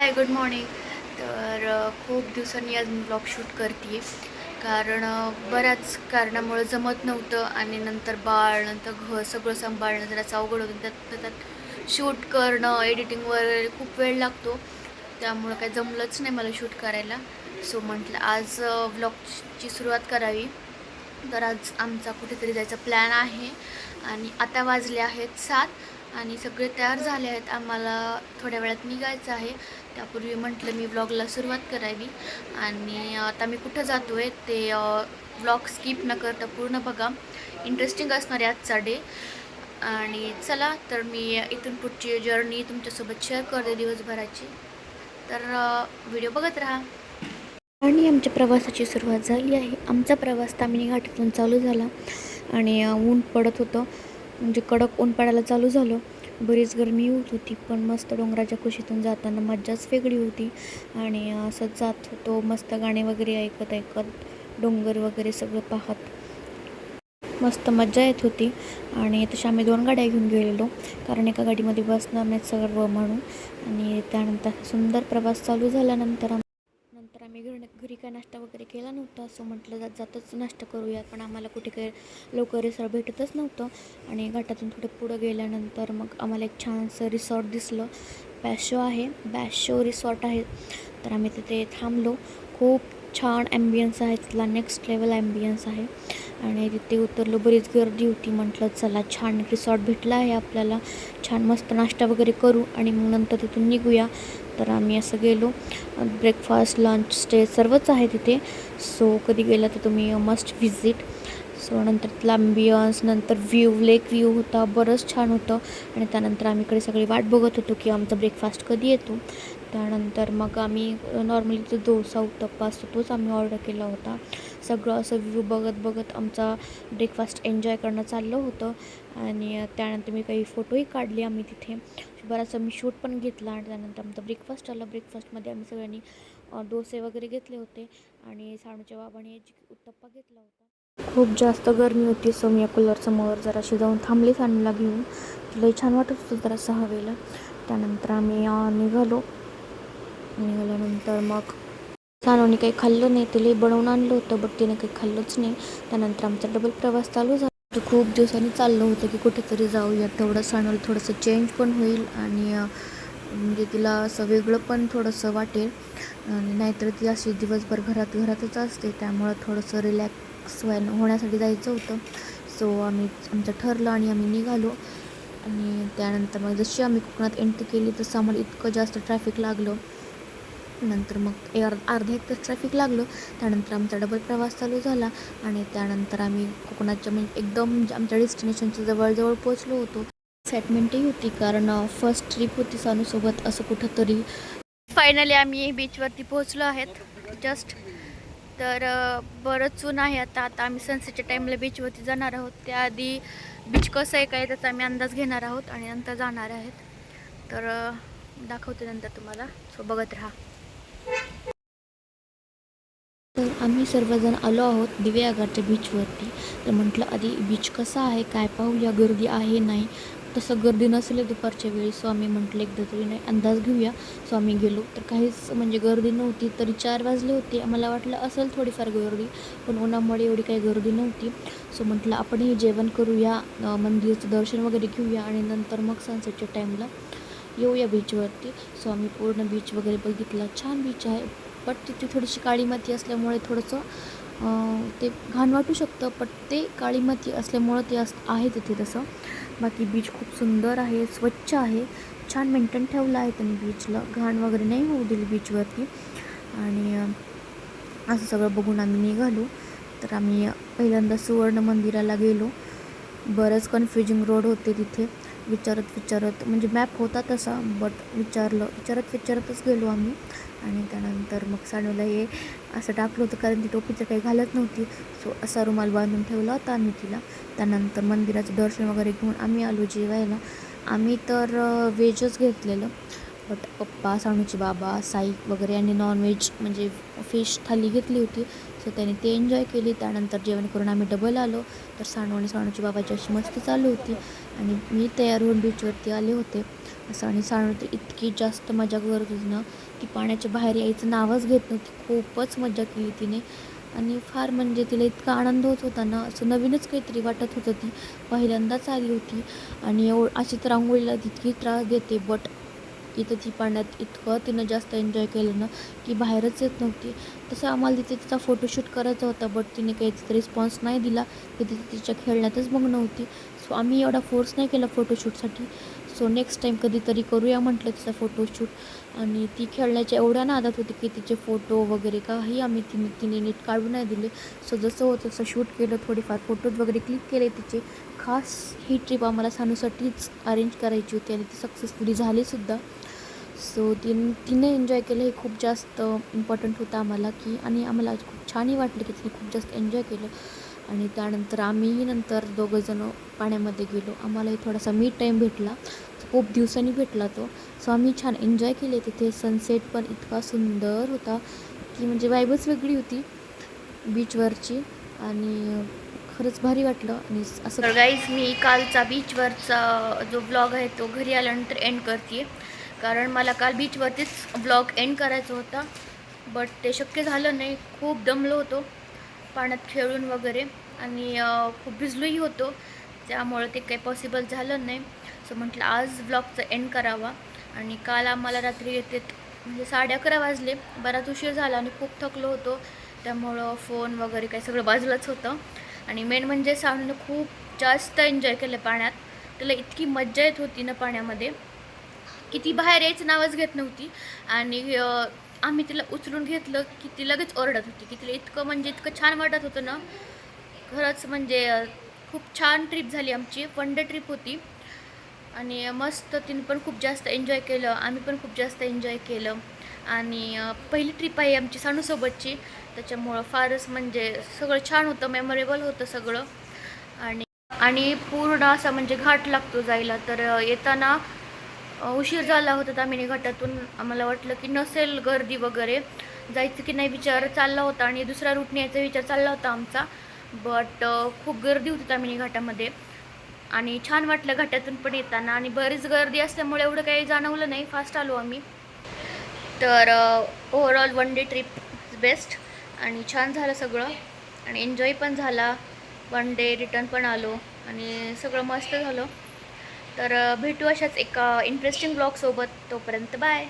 हाय, good morning. तर खूप दिवसांनी आज मी ब्लॉग शूट करते कारण बऱ्याच कारणामुळे जमत नव्हतं आणि नंतर बाळ, नंतर घर सगळं सांभाळणं जरासं अवघड होतं. त्यात शूट करणं, एडिटिंग वगैरे खूप वेळ लागतो. त्यामुळं काही जमलंच नाही मला शूट करायला. सो म्हटलं आज ब्लॉगची सुरुवात करावी. तर आज आमचा कुठेतरी जायचा प्लॅन आहे आणि आता वाजले आहेत 7 आणि सगळे तयार झाले आहेत. आम्हाला थोड्या वेळात निघायचं आहे. त्यापूर्वी म्हटलं मी व्लॉगला सुरुवात करावी आणि आता मी कुठं जातो आहे ते व्लॉग स्किप न करता पूर्ण बघा. इंटरेस्टिंग असणार आहे आजचा डे. आणि चला तर मी इथून पुढची जर्नी तुमच्यासोबत शेअर करते दिवसभराची. तर व्हिडिओ बघत राहा. आणि आमच्या प्रवासाची सुरुवात झाली आहे. आमचा प्रवास तामिनी घाटातून चालू झाला आणि ऊन पडत होतं, म्हणजे कडक ऊन पडायला चालू झालं. बरीच गरमी होत होती, पण मस्त डोंगराच्या कुशीतून जाताना मज्जाच वेगळी होती. आणि असंच जात होतो, मस्त गाणे वगैरे ऐकत ऐकत डोंगर वगैरे सगळं पाहत मस्त मज्जा येत होती. आणि तशा आम्ही 2 गाड्या घेऊन गेलेलो, कारण एका गाडीमध्ये बसणार नाहीत सर्व म्हणून. आणि त्यानंतर सुंदर प्रवास चालू झाल्यानंतर आम्ही घरी काय नाश्ता वगैरे केला नव्हता. असं म्हटलं जातच नाश्ता करूया, पण आम्हाला कुठे काही लवकर रिसॉर्ट भेटतच नव्हतं. आणि घाटातून थोडं पुढं गेल्यानंतर मग आम्हाला एक छानसं रिसॉर्ट दिसलं. बॅशो रिसॉर्ट आहे. तर आम्ही तिथे थांबलो. खूप छान ॲम्बियन्स आहे तिथला, नेक्स्ट लेवल ॲम्बियन्स आहे. आणि तिथे उतरलो, बरीच गर्दी होती. म्हटलं चला, छान रिसॉर्ट भेटला आहे आपल्याला, छान मस्त नाश्ता वगैरे करू आणि मग नंतर तिथून निघूया. तर आम्ही असं गेलो. ब्रेकफास्ट, लंच, स्टे सर्वच आहे तिथे. सो कधी गेला तर तुम्ही मस्ट व्हिजिट. सो नंतर तिथला ॲम्बियन्स, नंतर लेक व्ह्यू होता, बरंच छान होतं. आणि त्यानंतर आम्ही इकडे सगळी वाट बघत होतो की आमचा ब्रेकफास्ट कधी येतो. त्यानंतर मग आम्ही नॉर्मली जो डोसा उत्तप्पा असतो तोच आम्ही ऑर्डर केला होता. सगळं असं व्ह्यू बघत बघत आमचा ब्रेकफास्ट एन्जॉय करणं चाललं होतं. आणि त्यानंतर मी काही फोटोही काढले आम्ही तिथे. बराचसा मी शूट पण घेतला. आणि त्यानंतर आमचा ब्रेकफास्ट आला. ब्रेकफास्टमध्ये आम्ही सगळ्यांनी डोसे वगैरे घेतले होते आणि साणूच्या बाबांनी उत्तप्पा घेतला होता. खूप जास्त गरमी होती, सो मी या कूलरसमोर जराशी जाऊन थांबले सानूला घेऊन. लई छान वाटत होतं जरासं हवेला. त्यानंतर आम्ही निघाल्यानंतर मग सानूने काही खाल्लं नाही. तिला बनवून आणलं होतं, बट तिने काही खाल्लंच नाही. त्यानंतर आमचा डबल प्रवास चालू झाला. खूप दिवसांनी चाललं होतं की कुठेतरी जाऊया, तेवढं सानूला थोडंसं चेंज पण होईल आणि म्हणजे तिला असं वेगळं पण थोडंसं वाटेल. आणि नाहीतर ती अशी दिवसभर घरातच असते, त्यामुळं थोडंसं रिलॅक्स होण्यासाठी जायचं होतं. सो आमचं ठरलं आणि आम्ही निघालो. आणि त्यानंतर मग जशी आम्ही कोकणात एंट्री केली तसं आम्हाला इतकं जास्त ट्रॅफिक लागलं. नंतर मग अर्धा एक तास ट्रॅफिक लागलं. त्यानंतर आमचा डबल प्रवास चालू झाला आणि त्यानंतर आम्ही कोकणाच्या म्हणजे एकदम आमच्या डेस्टिनेशनच्या जवळ पोचलो होतो. एक्साइटमेंटही होती, कारण फर्स्ट ट्रिप होती सानूसोबत असं कुठंतरी. फायनली आम्ही बीचवरती पोहोचलो आहेत जस्ट. तर बरंच ऊन आहे आता आम्ही सनसेटच्या टाईमला बीचवरती जाणार आहोत. त्याआधी बीच कसं आहे काय त्याचा आम्ही अंदाज घेणार आहोत आणि नंतर जाणार आहेत. तर दाखवते नंतर तुम्हाला, सो बघत राहा. तर आम्ही सर्वजण आलो आहोत दिवेआगारच्या बीचवरती. तर म्हटलं आधी बीच कसा आहे काय पाहूया, गर्दी आहे नाही. तसं गर्दी नसली दुपारच्या वेळी, सो आम्ही म्हटलं एकदा तरी नाही अंदाज घेऊया. सो आम्ही गेलो तर काहीच म्हणजे गर्दी नव्हती. तरी 4 वाजले होते. आम्हाला वाटलं असेल थोडीफार गर्दी, पण उन्हामुळे एवढी काही गर्दी नव्हती. सो म्हटलं आपणही जेवण करूया, मंदिराचं दर्शन वगैरे घेऊया आणि नंतर मग सनसेटच्या टाईमला येऊया बीचवरती. सो आम्ही पूर्ण बीच वगैरे बघितला. छान बीच आहे, बट तिथे थोडीशी काळी माती असल्यामुळे थोडंसं ते घाण वाटू शकतं. पण ते काळी माती असल्यामुळं ते आहे तिथे तसं. बाकी बीच खूप सुंदर आहे, स्वच्छ आहे, छान मेंटेन ठेवलं आहे त्यांनी बीचला. घाण वगैरे नाही होऊ दिली बीचवरती. आणि असं सगळं बघून आम्ही निघालो. तर आम्ही पहिल्यांदा सुवर्ण मंदिराला गेलो. बरंच कन्फ्युजिंग रोड होते तिथे. विचारत म्हणजे मॅप होता तसा, बट विचारतच गेलो आम्ही. आणि त्यानंतर मग सानूला हे असं टाकलं होतं, कारण ती टोपीचं काही घालत नव्हती. सो असा रुमाल बांधून ठेवला होता आम्ही तिला. त्यानंतर मंदिराचं दर्शन वगैरे घेऊन आम्ही आलो जेवायला. आम्ही तर व्हेजच घेतलेलं, बट पप्पा, सानूचे बाबा, साई वगैरे यांनी नॉनव्हेज म्हणजे फिश थाली घेतली होती. सो त्याने ते एन्जॉय केली. त्यानंतर जेवण करून आम्ही डबल आलो. तर सानू आणि सानूची बाबाची अशी मस्ती चालू होती आणि मी तयार होऊन बीचवरती आले होते. असं. आणि सानू तर इतकी जास्त मजा करत होती ना, ती पाण्याच्या बाहेर यायचं नावच घेत नव्हती. खूपच मजा केली तिने आणि फार म्हणजे तिला इतका आनंद होत होता ना, असं नवीनच काहीतरी वाटत होतं. ती पहिल्यांदाच आली होती आणि अशी तर अंघोळीला इतकी त्रास देते, बट इथं ती पाण्यात इतकं तिनं जास्त एन्जॉय केलं ना, की बाहेरच येत नव्हती. तसं आम्हाला तिथे तिचा फोटोशूट करायचा होता, बट तिने काहीच रिस्पॉन्स नाही दिला. तिथे तिच्या खेळण्यातच मग्न होती. सो आम्ही एवढा फोर्स नाही केला फोटोशूटसाठी. सो नेक्स्ट टाईम कधीतरी करूया म्हटलं तिचा फोटोशूट. आणि ती खेळण्याच्या एवढ्या नादात होती की तिचे फोटो वगैरे काही तिने नीट काढू नाही दिले. सो जसं होतं तसं शूट केलं, थोडेफार फोटोज वगैरे क्लिक केले तिचे. खास ही ट्रिप आम्हाला सानूसाठीच अरेंज करायची होती आणि ती सक्सेसफुली झालीसुद्धा. सो तिने एन्जॉय केलं हे खूप जास्त इम्पॉर्टंट होतं आम्हाला, की आणि आम्हाला खूप छानही वाटलं की तिने खूप जास्त एन्जॉय केलं. आणि त्यानंतर आम्हीही नंतर दोघंजणं पाण्यामध्ये गेलो. आम्हालाही थोडासा मी टाईम भेटला, खूप दिवसांनी भेटला तो. सो आम्ही छान एन्जॉय केले तिथे. सनसेट पण इतका सुंदर होता की म्हणजे वाईबच वेगळी होती बीचवरची आणि खरंच भारी वाटलं. आणि असं तर गाईज मी कालचा बीचवरचा जो ब्लॉग आहे तो घरी आल्यानंतर एंड करते, कारण मला काल बीचवरतीच ब्लॉग एंड करायचा होता, बट ते शक्य झालं नाही. खूप दमलो होतो पाण्यात खेळून वगैरे आणि खूप भिजलोही होतो, त्यामुळे ते काही पॉसिबल झालं नाही. सो म्हटलं आज ब्लॉगचा एंड करावा. आणि काल आम्हाला रात्री येते म्हणजे 11:30 वाजले, बराच उशीर झाला आणि खूप थकलो होतो, त्यामुळं फोन वगैरे काही सगळं बाजूलाच होतं. आणि मेन म्हणजे सानूने खूप जास्त एन्जॉय केलं पाण्यात. त्याला इतकी मज्जा येत होती ना पाण्यामध्ये की ती बाहेर यायचं नावच घेत नव्हती. आणि आम्ही तिला उचलून घेतलं की ती लगेच ओरडत होती, की तिला इतकं म्हणजे इतकं छान वाटत होतं ना. खरंच म्हणजे खूप छान ट्रिप झाली आमची, वन डे ट्रिप होती आणि मस्त. तिने पण खूप जास्त एन्जॉय केलं, आम्ही पण खूप जास्त एन्जॉय केलं. आणि पहिली ट्रिप आहे आमची सानूसोबतची, त्याच्यामुळं फारच म्हणजे सगळं छान होतं, मेमोरेबल होतं सगळं. आणि आणि पूर्ण असा म्हणजे घाट लागतो जायला, तर येताना उशीर झाला होता तामिनी घाटातून. आम्हाला वाटलं की नसेल गर्दी वगैरे, जायचं की नाही विचार चालला होता आणि दुसऱ्या रूटने यायचा विचार चालला होता आमचा, बट खूप गर्दी होती तामिनी घाटामध्ये. आणि छान वाटलं घाटातून पण येताना, आणि बरीच गर्दी असल्यामुळे एवढं काही जाणवलं नाही, फास्ट आलो आम्ही. तर overall one day trip best आणि छान झालं सगळं आणि एन्जॉय पण झाला. वन डे रिटर्न पण आलो आणि सगळं मस्त झालं. तर भेटू अशाच एका इंटरेस्टिंग ब्लॉगसोबत. तोपर्यंत बाय.